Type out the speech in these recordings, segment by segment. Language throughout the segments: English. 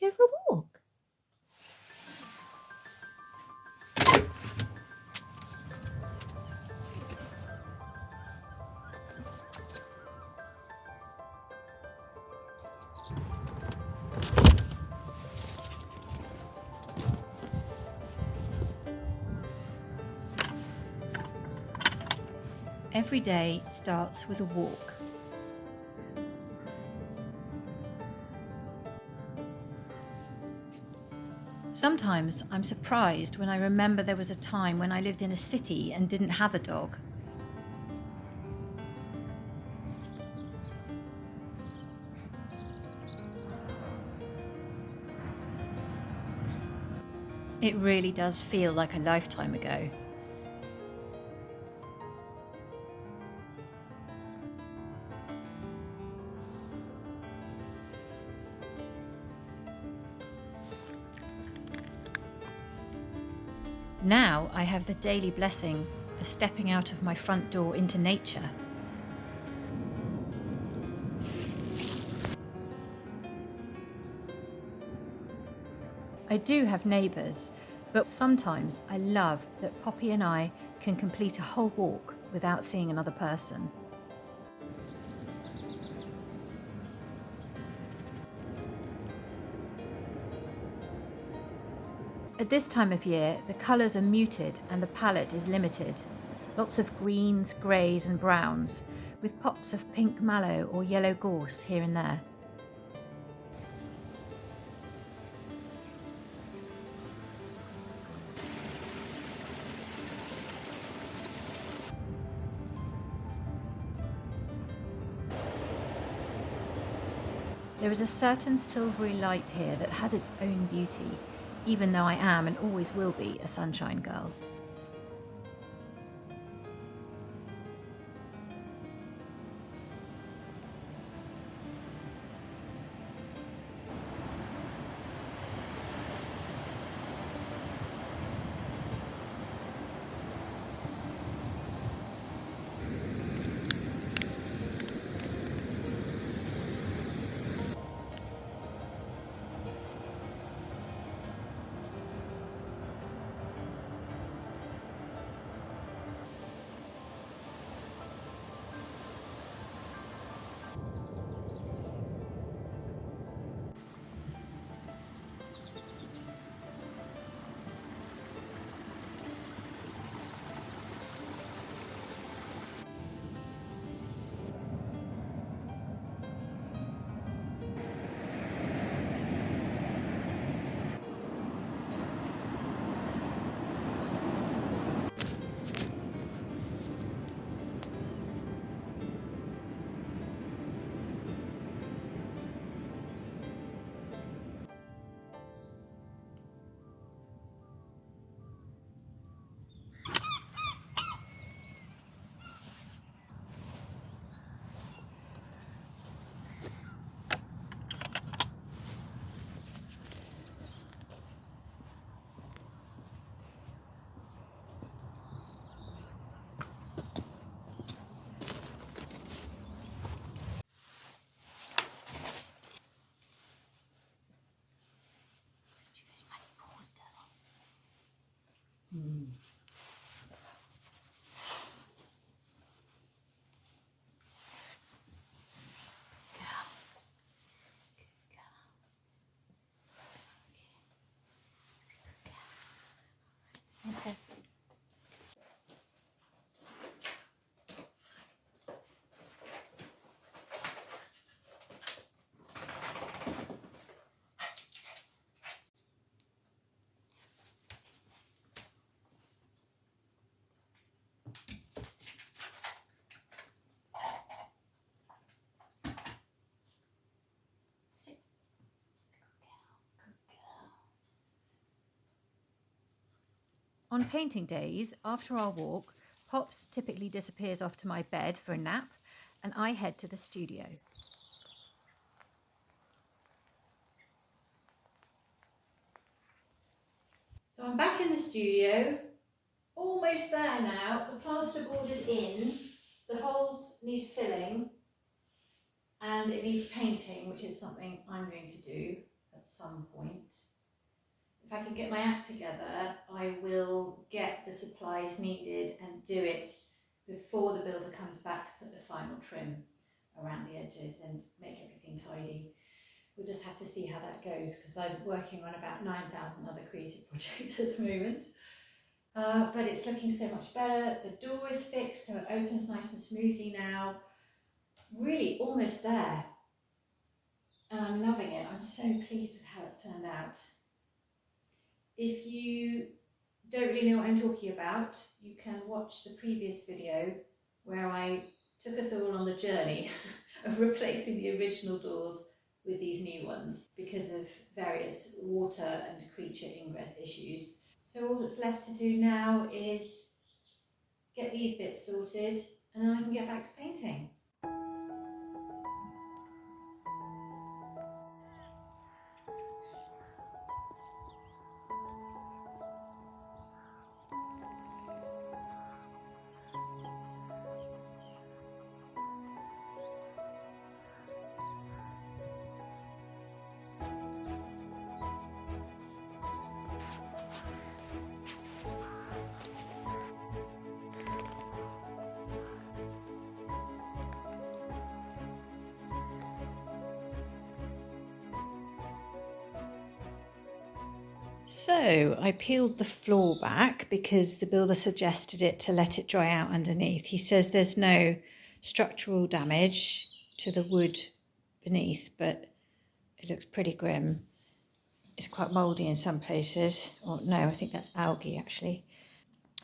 we go for a walk? Every day starts with a walk. Sometimes I'm surprised when I remember there was a time when I lived in a city and didn't have a dog. It really does feel like a lifetime ago. Now I have the daily blessing of stepping out of my front door into nature. I do have neighbours, but sometimes I love that Poppy and I can complete a whole walk without seeing another person. At this time of year, the colours are muted and the palette is limited. Lots of greens, greys and browns, with pops of pink mallow or yellow gorse here and there. There is a certain silvery light here that has its own beauty, even though I am and always will be a sunshine girl. Okay. On painting days, after our walk, Pops typically disappears off to my bed for a nap, and I head to the studio. So I'm back in the studio, almost there now. The plasterboard is in, the holes need filling, and it needs painting, which is something I'm going to do at some point. If I can get my act together, I will get the supplies needed and do it before the builder comes back to put the final trim around the edges and make everything tidy. We'll just have to see how that goes, because I'm working on about 9,000 other creative projects at the moment. But it's looking so much better. The door is fixed, so it opens nice and smoothly now. Really almost there. And I'm loving it. I'm so pleased with how it's turned out. If you don't really know what I'm talking about, you can watch the previous video where I took us all on the journey of replacing the original doors with these new ones because of various water and creature ingress issues. So all that's left to do now is get these bits sorted, and then I can get back to painting. So I peeled the floor back because the builder suggested it to let it dry out underneath. He says there's no structural damage to the wood beneath, but it looks pretty grim. It's quite mouldy in some places. Or no, I think that's algae actually.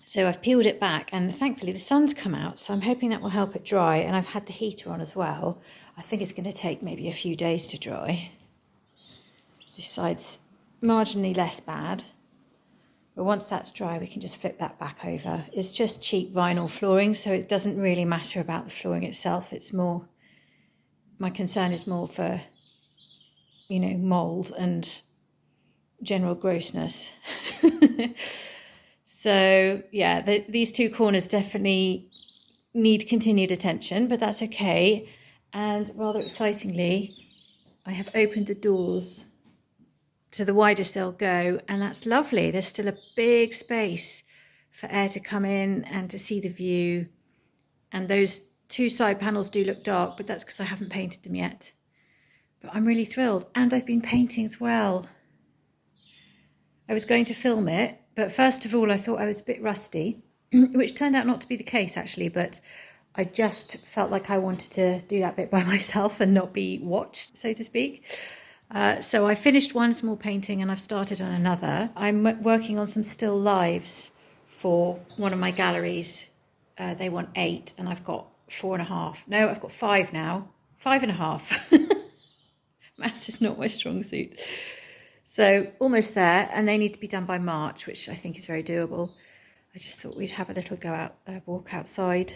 So I've peeled it back, and thankfully the sun's come out, so I'm hoping that will help it dry. And I've had the heater on as well. I think it's going to take maybe a few days to dry. This side's marginally less bad. But once that's dry, we can just flip that back over. It's just cheap vinyl flooring, so it doesn't really matter about the flooring itself. It's more, my concern is more for, you know, mould and general grossness. So yeah, these two corners definitely need continued attention, but that's okay. And rather excitingly, I have opened the doors to the widest they'll go, and that's lovely. There's still a big space for air to come in and to see the view. And those two side panels do look dark, but that's because I haven't painted them yet. But I'm really thrilled, and I've been painting as well. I was going to film it, but first of all I thought I was a bit rusty, which turned out not to be the case actually, but I just felt like I wanted to do that bit by myself and not be watched, so to speak. So I finished one small painting and I've started on another. I'm working on some still lives for one of my galleries. They want 8 and I've got 4.5. No, I've got 5 now. 5.5. Maths is not my strong suit. So almost there, and they need to be done by March, which I think is very doable. I just thought we'd have a little go out, walk outside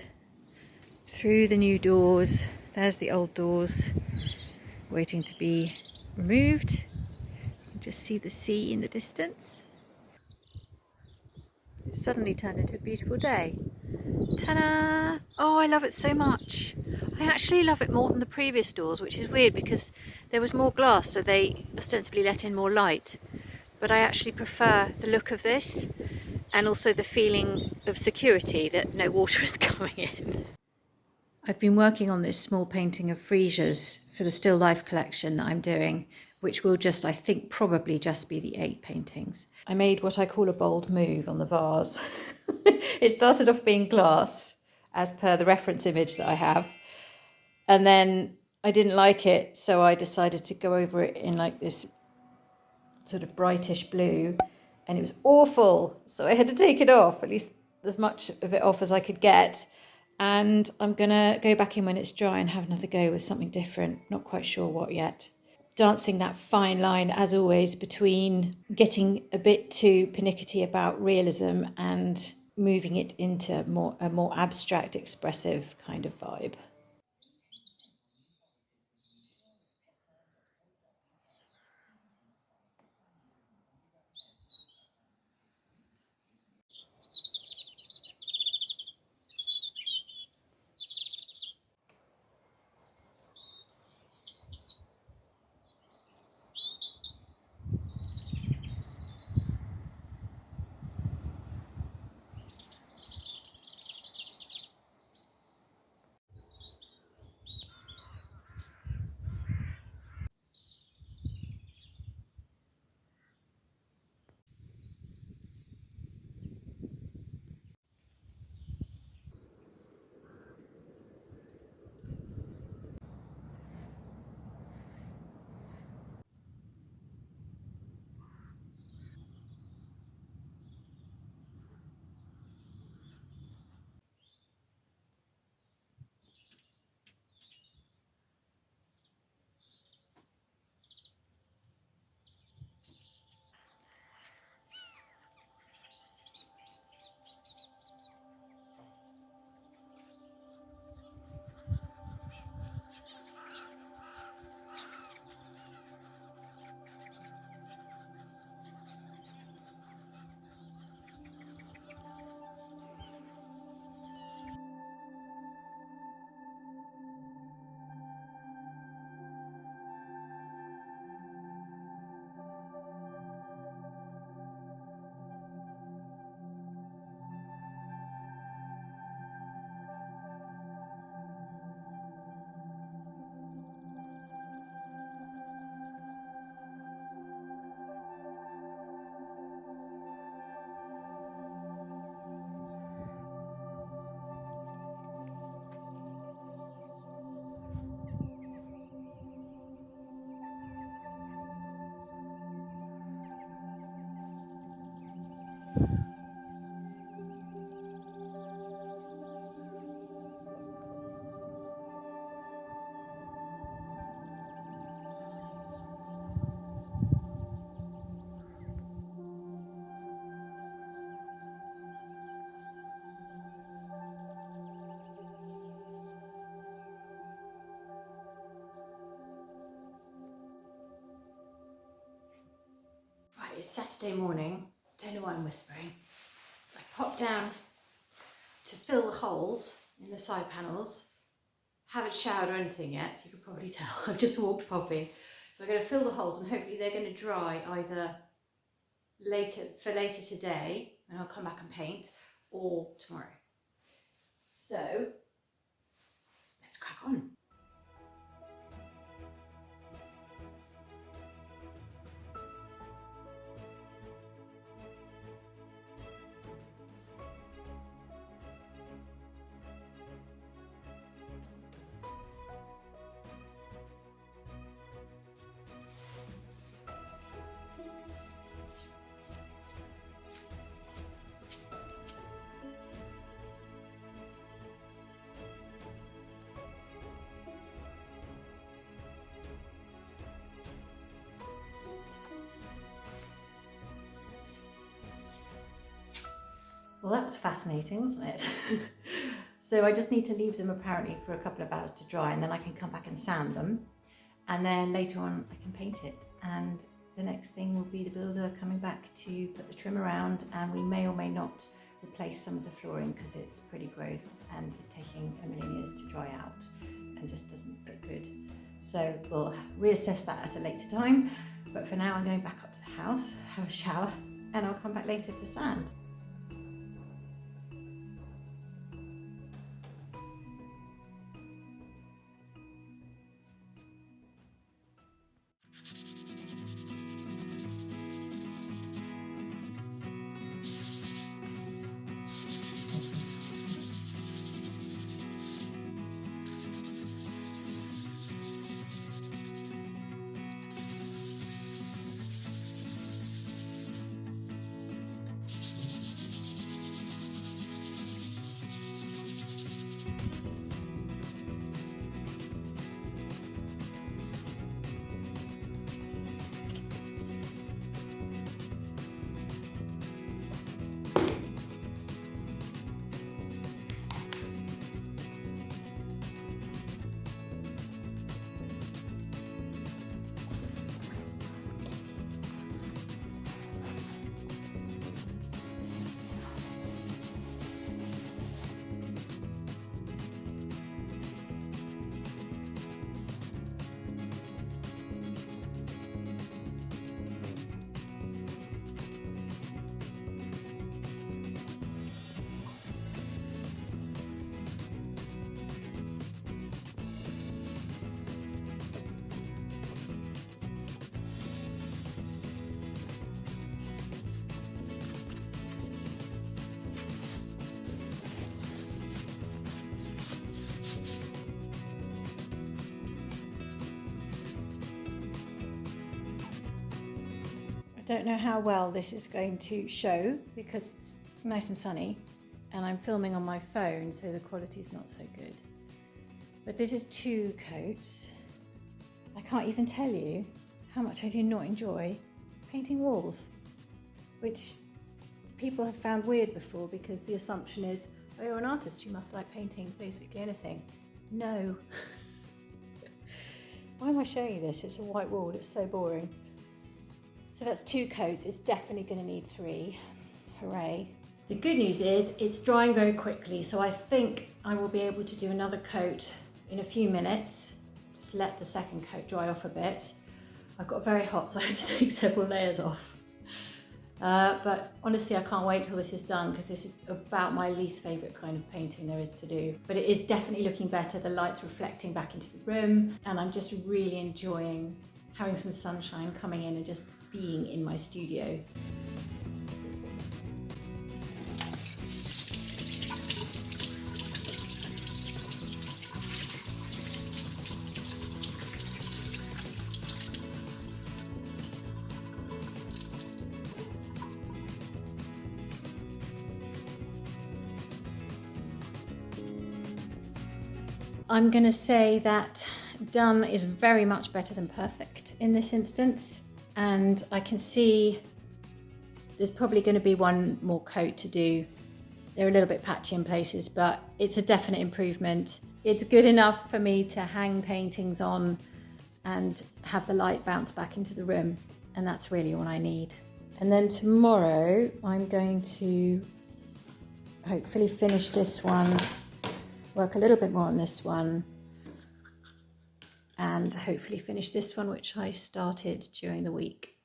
through the new doors. There's the old doors waiting to be removed. You can just see the sea in the distance. It suddenly turned into a beautiful day. Ta-da! Oh, I love it so much. I actually love it more than the previous doors, which is weird because there was more glass, so they ostensibly let in more light. But I actually prefer the look of this, and also the feeling of security that no water is coming in. I've been working on this small painting of freesias for the still life collection that I'm doing, which will just, I think, probably just be the 8 paintings. I made what I call a bold move on the vase. It started off being glass, as per the reference image that I have. And then I didn't like it, so I decided to go over it in like this sort of brightish blue, and it was awful. So I had to take it off, at least as much of it off as I could get. And I'm going to go back in when it's dry and have another go with something different. Not quite sure what yet. Dancing that fine line, as always, between getting a bit too pernickety about realism and moving it into a more abstract, expressive kind of vibe. Right, it's Saturday morning. Don't know why I'm whispering. I popped down to fill the holes in the side panels. Haven't showered or anything yet, you can probably tell. I've just walked Poppy. So I'm going to fill the holes and hopefully they're going to dry either later today, and I'll come back and paint, or tomorrow. So let's crack on. Well, that was fascinating, wasn't it? So I just need to leave them apparently for a couple of hours to dry, and then I can come back and sand them. And then later on I can paint it. And the next thing will be the builder coming back to put the trim around, and we may or may not replace some of the flooring because it's pretty gross and it's taking a million years to dry out and just doesn't look good. So we'll reassess that at a later time. But for now I'm going back up to the house, have a shower, and I'll come back later to sand. I don't know how well this is going to show because it's nice and sunny and I'm filming on my phone, so the quality's not so good. But this is 2 coats. I can't even tell you how much I do not enjoy painting walls, which people have found weird before because the assumption is, oh, you're an artist, you must like painting basically anything. No. Why am I showing you this? It's a white wall, it's so boring. So that's 2 coats, it's definitely going to need 3. Hooray. The good news is it's drying very quickly, so I think I will be able to do another coat in a few minutes. Just let the second coat dry off a bit. I've got very hot, so I had to take several layers off. But honestly, I can't wait till this is done because this is about my least favourite kind of painting there is to do. But it is definitely looking better, the light's reflecting back into the room, and I'm just really enjoying having some sunshine coming in and just being in my studio. I'm going to say that done is very much better than perfect in this instance, and I can see there's probably going to be one more coat to do. They're a little bit patchy in places, but it's a definite improvement. It's good enough for me to hang paintings on and have the light bounce back into the room, and that's really all I need. And then tomorrow I'm going to hopefully finish this one, work a little bit more on this one, and hopefully finish this one, which I started during the week.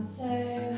So